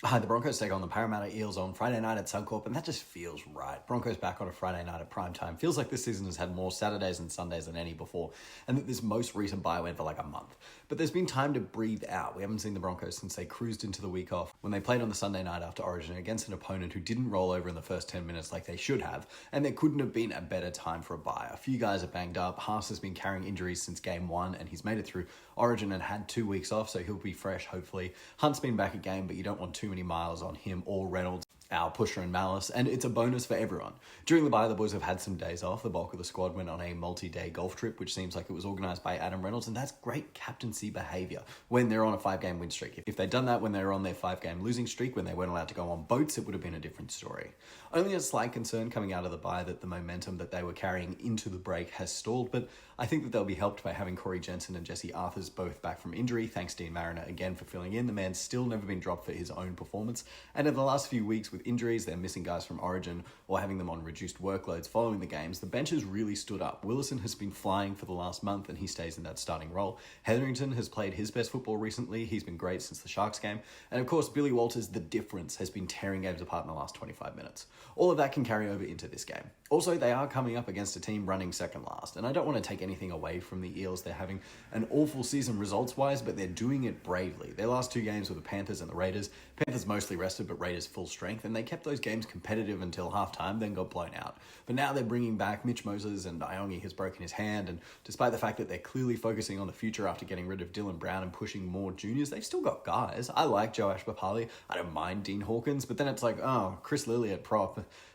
Hi, the Broncos take on the Parramatta Eels on Friday night at Suncorp, and that just feels right. Broncos back on a Friday night at prime time. Feels like this season has had more Saturdays and Sundays than any before, and that this most recent bye went for like a month. But there's been time to breathe out. We haven't seen the Broncos since they cruised into the week off when they played on the Sunday night after Origin against an opponent who didn't roll over in the first 10 minutes like they should have, and there couldn't have been a better time for a bye. A few guys are banged up. Haas has been carrying injuries since game one, and he's made it through Origin and had 2 weeks off, so he'll be fresh, hopefully. Hunt's been back again, but you don't want too many miles on him or Reynolds, our pusher and malice, and it's a bonus for everyone. During the bye, the boys have had some days off. The bulk of the squad went on a multi-day golf trip, which seems like it was organised by Adam Reynolds, and that's great captaincy behaviour when they're on a 5-game win streak. If they'd done that when they were on their 5-game losing streak, when they weren't allowed to go on boats, it would have been a different story. Only a slight concern coming out of the bye that the momentum that they were carrying into the break has stalled, but I think that they'll be helped by having Corey Jensen and Jesse Arthurs both back from injury. Thanks Dean Mariner again for filling in. The man's still never been dropped for his own performance, and in the last few weeks with injuries, they're missing guys from Origin or having them on reduced workloads following the games, the bench has really stood up. Willison has been flying for the last month and he stays in that starting role. Hetherington has played his best football recently. He's been great since the Sharks game. And of course, Billy Walters, the difference, has been tearing games apart in the last 25 minutes. All of that can carry over into this game. Also, they are coming up against a team running second last, and I don't want to take anything away from the Eels. They're having an awful season results-wise, but they're doing it bravely. Their last 2 games were the Panthers and the Raiders. Panthers mostly rested, but Raiders full strength, and they kept those games competitive until halftime, then got blown out. But now they're bringing back Mitch Moses, and Iongi has broken his hand, and despite the fact that they're clearly focusing on the future after getting rid of Dylan Brown and pushing more juniors, they've still got guys. I like Joe Ashbapali. I don't mind Dean Hawkins, but then it's like, oh, Chris Lilly at prop.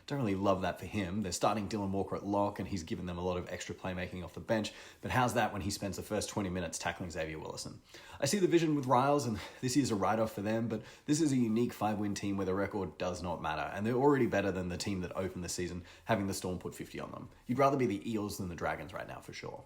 Don't really love that for him. They're starting Dylan Walker at lock, and he's given them a lot of extra playmaking off the bench. But how's that when he spends the first 20 minutes tackling Xavier Willison? I see the vision with Riles, and this is a write-off for them, but this is a unique 5-win team where the record does not matter, and they're already better than the team that opened the season, having the Storm put 50 on them. You'd rather be the Eels than the Dragons right now, for sure.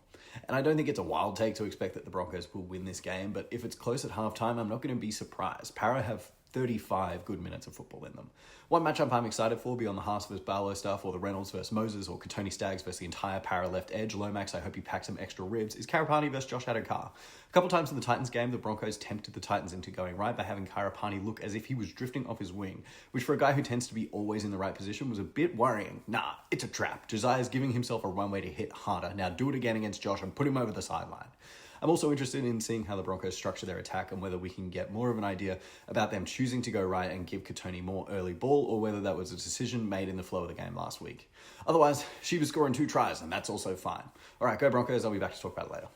And I don't think it's a wild take to expect that the Broncos will win this game, but if it's close at halftime, I'm not going to be surprised. Para have 35 good minutes of football in them. One matchup I'm excited for, beyond the Haas versus Barlow stuff, or the Reynolds versus Moses, or Katoni Staggs versus the entire Para left edge, Lomax, I hope he packs some extra ribs, is Karapani versus Josh Adokar. A couple times in the Titans game, the Broncos tempted the Titans into going right by having Karapani look as if he was drifting off his wing, which for a guy who tends to be always in the right position was a bit worrying. Nah, it's a trap. Josiah's giving himself a runway to hit harder. Now do it again against Josh and put him over the sideline. I'm also interested in seeing how the Broncos structure their attack and whether we can get more of an idea about them choosing to go right and give Katoni more early ball, or whether that was a decision made in the flow of the game last week. Otherwise, Sheba's scoring 2 tries, and that's also fine. All right, go Broncos. I'll be back to talk about it later.